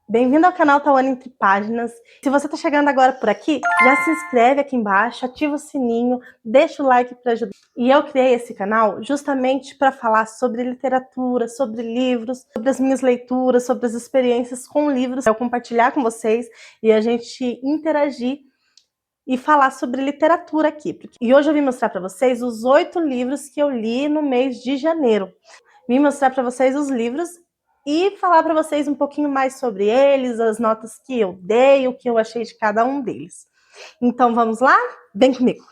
Bem-vindo ao canal Tauane Entre Páginas. Se você está chegando agora por aqui, já se inscreve aqui embaixo, ativa o sininho, deixa o like para ajudar. E eu criei esse canal justamente para falar sobre literatura, sobre livros, sobre as minhas leituras, sobre as experiências com livros, para eu compartilhar com vocês e a gente interagir e falar sobre literatura aqui. E hoje eu vim mostrar para vocês os 8 livros que eu li no mês de janeiro. Vim mostrar para vocês os livros e falar para vocês um pouquinho mais sobre eles, as notas que eu dei, o que eu achei de cada um deles. Então vamos lá? Vem comigo!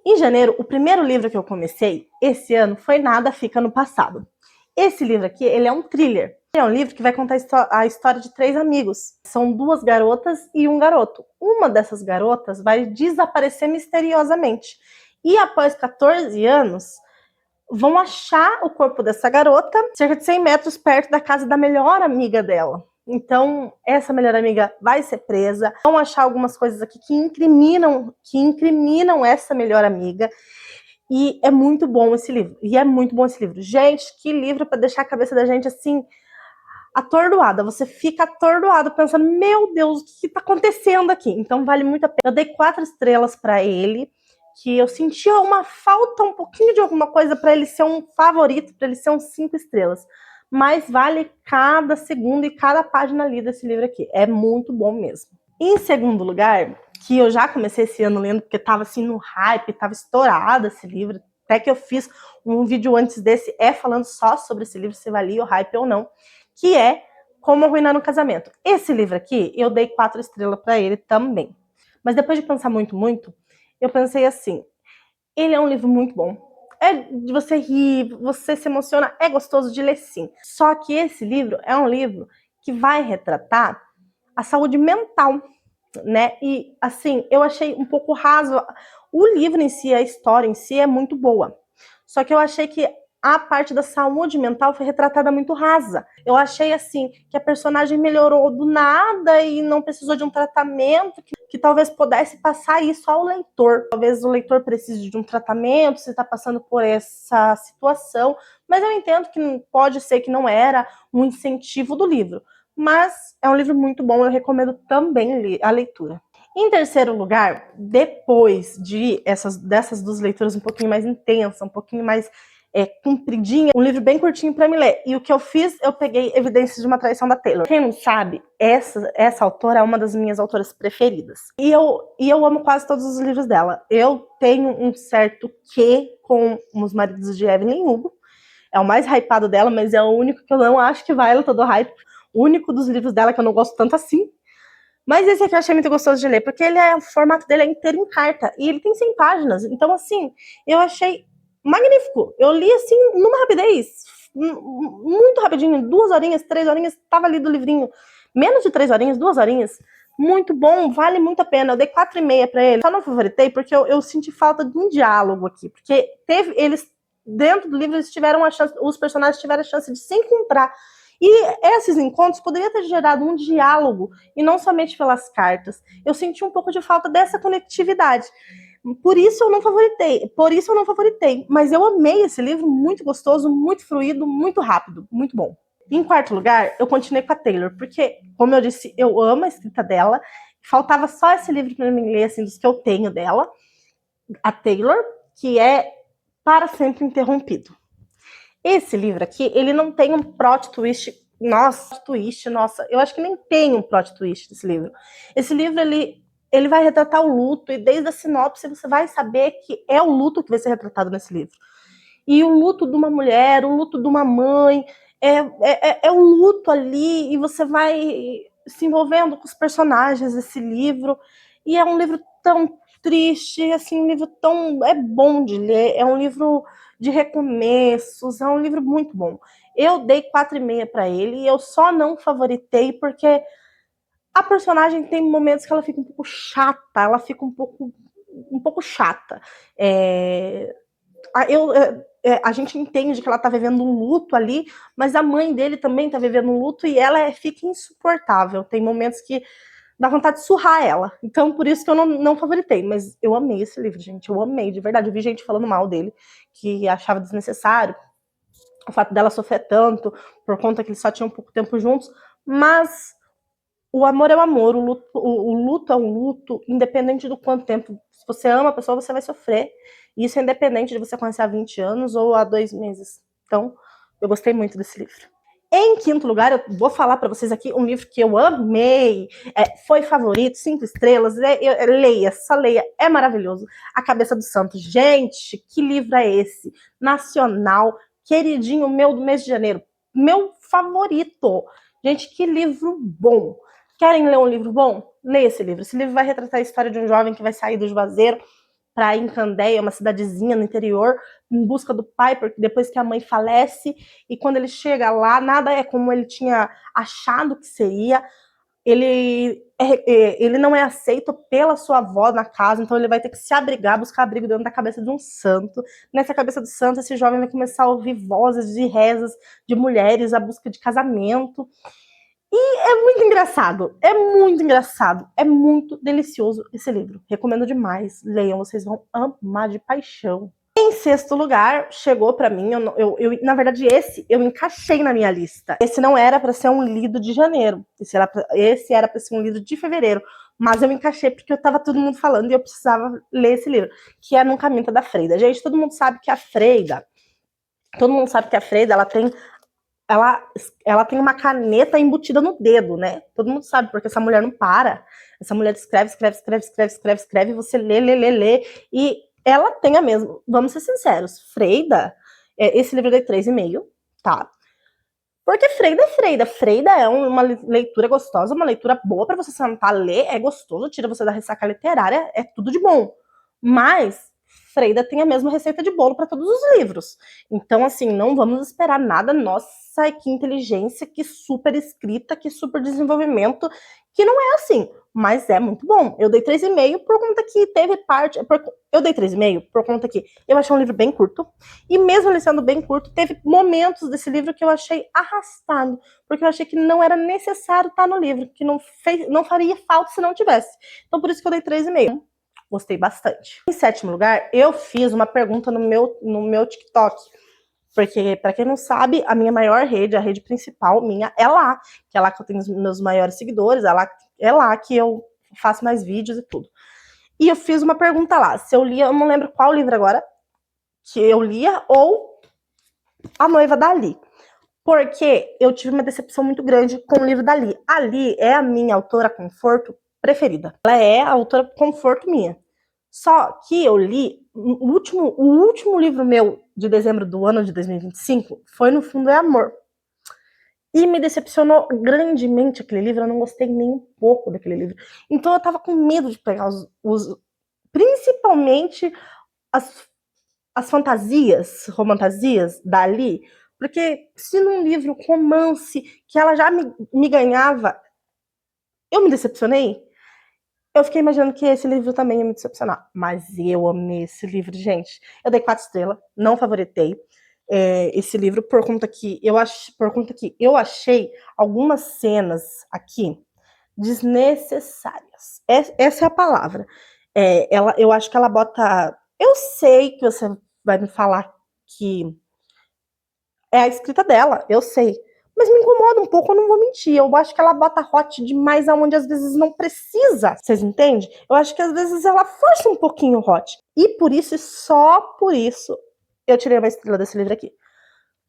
Em janeiro, o primeiro livro que eu comecei esse ano foi Nada Fica no Passado. Esse livro aqui, ele é um thriller. É um livro que vai contar a história de 3 amigos. São 2 garotas e um garoto. Uma dessas garotas vai desaparecer misteriosamente. E após 14 anos, vão achar o corpo dessa garota cerca de 100 metros perto da casa da melhor amiga dela. Então, essa melhor amiga vai ser presa. Vão achar algumas coisas aqui que incriminam essa melhor amiga. E é muito bom esse livro. Gente, que livro para deixar a cabeça da gente assim atordoada. Você fica atordoado pensando, meu Deus, o que está acontecendo aqui? Então vale muito a pena. Eu dei 4 estrelas para ele, que eu sentia uma falta, um pouquinho de alguma coisa para ele ser um favorito, para ele ser um 5 estrelas. Mas vale cada segundo e cada página lida desse livro aqui. É muito bom mesmo. Em segundo lugar, que eu já comecei esse ano lendo, porque estava assim no hype, estava estourado esse livro, até que eu fiz um vídeo antes desse, falando só sobre esse livro, se valia o hype ou não, que é Como Arruinar um Casamento. Esse livro aqui, eu dei 4 estrelas para ele também. Mas depois de pensar muito, eu pensei assim, ele é um livro muito bom. É de você rir, você se emociona, é gostoso de ler sim. Só que esse livro é um livro que vai retratar a saúde mental, né? E assim, eu achei um pouco raso. O livro em si, a história em si é muito boa. Só que eu achei que a parte da saúde mental foi retratada muito rasa. Eu achei assim que a personagem melhorou do nada e não precisou de um tratamento que talvez pudesse passar isso ao leitor. Talvez o leitor precise de um tratamento, se está passando por essa situação, mas eu entendo que pode ser que não era um incentivo do livro. Mas é um livro muito bom, eu recomendo também a leitura. Em terceiro lugar, depois dessas 2 leituras um pouquinho mais intensas, um pouquinho mais compridinha, um livro bem curtinho para me ler. E o que eu fiz, eu peguei Evidências de uma Traição da Taylor. Quem não sabe, essa autora é uma das minhas autoras preferidas. E eu amo quase todos os livros dela. Eu tenho um certo quê com Os Maridos de Evelyn Hugo. É o mais hypado dela, mas é o único que eu não acho que vale todo o hype. O único dos livros dela que eu não gosto tanto assim. Mas esse aqui eu achei muito gostoso de ler, porque o formato dele é inteiro em carta. E ele tem 100 páginas. Então, assim, eu achei magnífico. Eu li, assim, numa rapidez. Muito rapidinho. 2 horinhas, 3 horinhas. Tava ali do livrinho. Menos de 3 horinhas, 2 horinhas. Muito bom, vale muito a pena. Eu dei 4,5 para ele. Só não favoritei porque eu senti falta de um diálogo aqui. Porque dentro do livro, os personagens tiveram a chance de se encontrar. E esses encontros poderiam ter gerado um diálogo, e não somente pelas cartas. Eu senti um pouco de falta dessa conectividade. Por isso eu não favoritei. Mas eu amei esse livro, muito gostoso, muito fluido, muito rápido, muito bom. Em quarto lugar, eu continuei com a Taylor, porque, como eu disse, eu amo a escrita dela. Faltava só esse livro para mim ler, assim, dos que eu tenho dela. A Taylor, que é Para Sempre Interrompido. Esse livro aqui, ele não tem um plot twist. Nossa, eu acho que nem tem um plot twist nesse livro. Esse livro, ele vai retratar o luto, e desde a sinopse você vai saber que é o luto que vai ser retratado nesse livro. E o luto de uma mulher, o luto de uma mãe, é um luto ali, e você vai se envolvendo com os personagens desse livro. E é um livro tão triste, assim, um livro tão... É bom de ler, é um livro de recomeços, é um livro muito bom. Eu dei 4,5 para ele, e eu só não favoritei porque a personagem tem momentos que ela fica um pouco chata, chata. A gente entende que ela tá vivendo um luto ali, mas a mãe dele também tá vivendo um luto, e ela fica insuportável. Tem momentos que dá vontade de surrar ela. Então, por isso que eu não favoritei. Mas eu amei esse livro, gente. Eu amei, de verdade. Eu vi gente falando mal dele, que achava desnecessário o fato dela sofrer tanto, por conta que eles só tinham pouco tempo juntos. Mas o amor é o amor, o luto é um luto, independente do quanto tempo. Se você ama a pessoa, você vai sofrer. E isso é independente de você conhecer há 20 anos ou há 2 meses. Então, eu gostei muito desse livro. Em quinto lugar, eu vou falar para vocês aqui um livro que eu amei, foi favorito, 5 estrelas, leia, só leia, é maravilhoso. A Cabeça do Santo. Gente, que livro é esse? Nacional, queridinho meu do mês de janeiro, meu favorito. Gente, que livro bom. Querem ler um livro bom? Leia esse livro. Esse livro vai retratar a história de um jovem que vai sair do Juazeiro para ir em Candéia, uma cidadezinha no interior, em busca do pai, porque depois que a mãe falece, e quando ele chega lá, nada é como ele tinha achado que seria. Ele não é aceito pela sua avó na casa, então ele vai ter que se abrigar, buscar abrigo dentro da cabeça de um santo. Nessa cabeça do santo, esse jovem vai começar a ouvir vozes e rezas de mulheres à busca de casamento. E muito engraçado, é muito delicioso esse livro. Recomendo demais, leiam, vocês vão amar de paixão. Em sexto lugar, chegou para mim, na verdade esse eu encaixei na minha lista. Esse não era para ser um lido de janeiro, esse era para ser um lido de fevereiro, mas eu encaixei porque tava todo mundo falando e eu precisava ler esse livro, que é No Caminho da Freida. Gente, todo mundo sabe que a Freida, ela tem uma caneta embutida no dedo, né? Todo mundo sabe, porque essa mulher não para. Essa mulher escreve, você lê, e ela tem a mesma, vamos ser sinceros, Freida, esse livro eu dei 3,5, tá? Porque Freida é Freida. Freida é uma leitura gostosa, uma leitura boa para você sentar, ler, é gostoso, tira você da ressaca literária, é tudo de bom. Mas Freida tem a mesma receita de bolo para todos os livros. Então, assim, não vamos esperar nada. Nossa, que inteligência, que super escrita, que super desenvolvimento, que não é assim. Mas é muito bom. Eu dei 3,5 por conta que teve parte. Eu dei 3,5 por conta que eu achei um livro bem curto. E mesmo ele sendo bem curto, teve momentos desse livro que eu achei arrastado. Porque eu achei que não era necessário estar no livro, que não faria falta se não tivesse. Então por isso que eu dei 3,5. Gostei bastante. Em sétimo lugar, eu fiz uma pergunta no meu TikTok. Porque, para quem não sabe, a minha maior rede, a rede principal minha, é lá. Que é lá que eu tenho os meus maiores seguidores, é lá que eu faço mais vídeos e tudo. E eu fiz uma pergunta lá. Se eu lia, eu não lembro qual livro agora, que eu lia, ou A Noiva da Ali. Porque eu tive uma decepção muito grande com o livro da Ali. A Ali é a minha autora conforto preferida. Ela é a autora conforto minha. Só que eu li, o último livro meu de dezembro do ano de 2025 foi No Fundo é Amor. E me decepcionou grandemente aquele livro, eu não gostei nem um pouco daquele livro. Então eu tava com medo de pegar principalmente as romantasias dali, porque se num livro romance que ela já me ganhava, eu me decepcionei. Eu fiquei imaginando que esse livro também ia me decepcionar. Mas eu amei esse livro, gente. Eu dei 4 estrelas, não favoritei esse livro por conta que eu achei algumas cenas aqui desnecessárias. Essa é a palavra. Eu acho que ela bota. Eu sei que você vai me falar que é a escrita dela, eu sei. Mas me incomoda um pouco, eu não vou mentir. Eu acho que ela bota hot demais aonde às vezes não precisa. Vocês entendem? Eu acho que às vezes ela força um pouquinho hot. E por isso, e só por isso, eu tirei uma estrela desse livro aqui.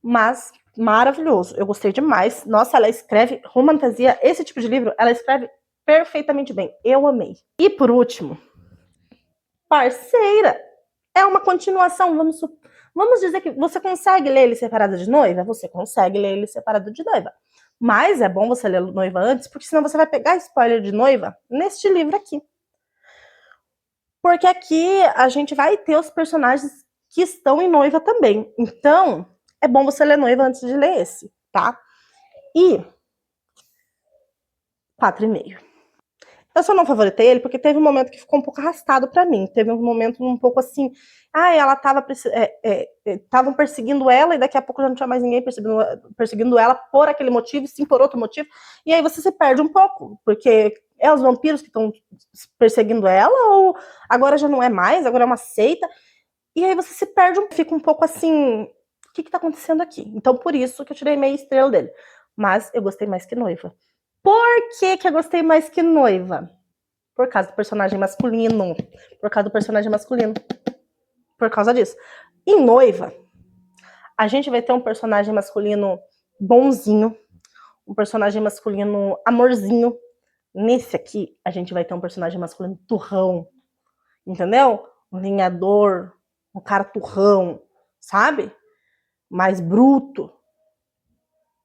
Mas maravilhoso. Eu gostei demais. Nossa, ela escreve romantasia. Esse tipo de livro, ela escreve perfeitamente bem. Eu amei. E por último, Parceira. É uma continuação. Vamos dizer que você consegue ler ele separado de noiva? Você consegue ler ele separado de noiva. Mas é bom você ler noiva antes, porque senão você vai pegar spoiler de noiva neste livro aqui. Porque aqui a gente vai ter os personagens que estão em noiva também. Então, é bom você ler noiva antes de ler esse, tá? E 4,5. Eu só não favoritei ele porque teve um momento que ficou um pouco arrastado pra mim. Teve um momento um pouco assim, ela estavam perseguindo ela e daqui a pouco já não tinha mais ninguém perseguindo ela por aquele motivo, sim, por outro motivo. E aí você se perde um pouco, porque é os vampiros que estão perseguindo ela ou agora já não é mais, agora é uma seita. E aí você se perde, fica um pouco assim, o que tá acontecendo aqui? Então por isso que eu tirei meia estrela dele. Mas eu gostei mais que Noiva. Por que eu gostei mais que Noiva? Por causa do personagem masculino. Por causa do personagem masculino. Por causa disso. Em Noiva, a gente vai ter um personagem masculino bonzinho, um personagem masculino amorzinho. Nesse aqui, a gente vai ter um personagem masculino turrão, entendeu? Um lenhador, um cara turrão, sabe? Mais bruto.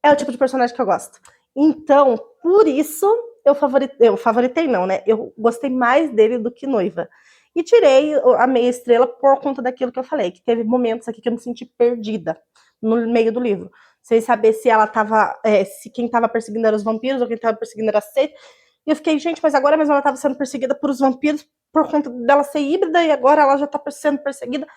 É o tipo de personagem que eu gosto. Então, por isso, eu favoritei não, né? Eu gostei mais dele do que Noiva. E tirei a meia estrela por conta daquilo que eu falei, que teve momentos aqui que eu me senti perdida no meio do livro, sem saber se ela tava, se quem tava perseguindo era os vampiros ou quem tava perseguindo era a seita. E eu fiquei, gente, mas agora mesmo ela tava sendo perseguida por os vampiros por conta dela ser híbrida e agora ela já tá sendo perseguida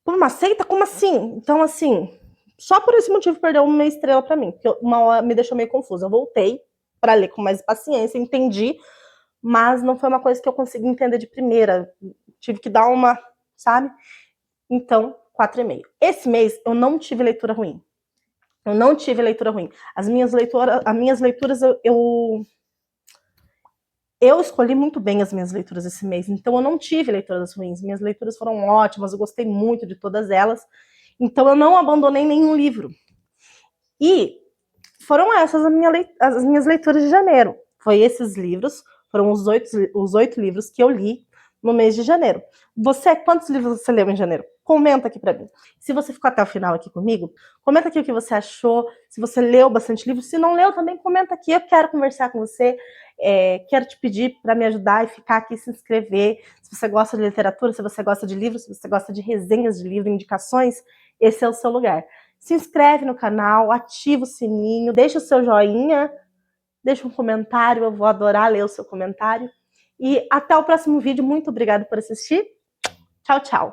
por uma seita? Como assim? Então, assim, só por esse motivo perdeu uma estrela para mim, porque uma hora me deixou meio confusa. Eu voltei para ler com mais paciência, entendi, mas não foi uma coisa que eu consegui entender de primeira. Tive que dar uma, sabe? Então, 4,5. Esse mês eu não tive leitura ruim. Eu não tive leitura ruim. As minhas leituras eu escolhi muito bem as minhas leituras esse mês, então eu não tive leituras ruins. Minhas leituras foram ótimas, eu gostei muito de todas elas. Então eu não abandonei nenhum livro. E foram essas as minhas leituras de janeiro. Foi esses livros, foram os 8 livros que eu li no mês de janeiro. Quantos livros você leu em janeiro? Comenta aqui pra mim. Se você ficou até o final aqui comigo, comenta aqui o que você achou, se você leu bastante livro. Se não leu, também comenta aqui. Eu quero conversar com você, quero te pedir para me ajudar e ficar aqui, se inscrever. Se você gosta de literatura, se você gosta de livros, se você gosta de resenhas de livro, indicações, esse é o seu lugar. Se inscreve no canal, ativa o sininho, deixa o seu joinha, deixa um comentário, eu vou adorar ler o seu comentário. E até o próximo vídeo. Muito obrigada por assistir. Tchau, tchau.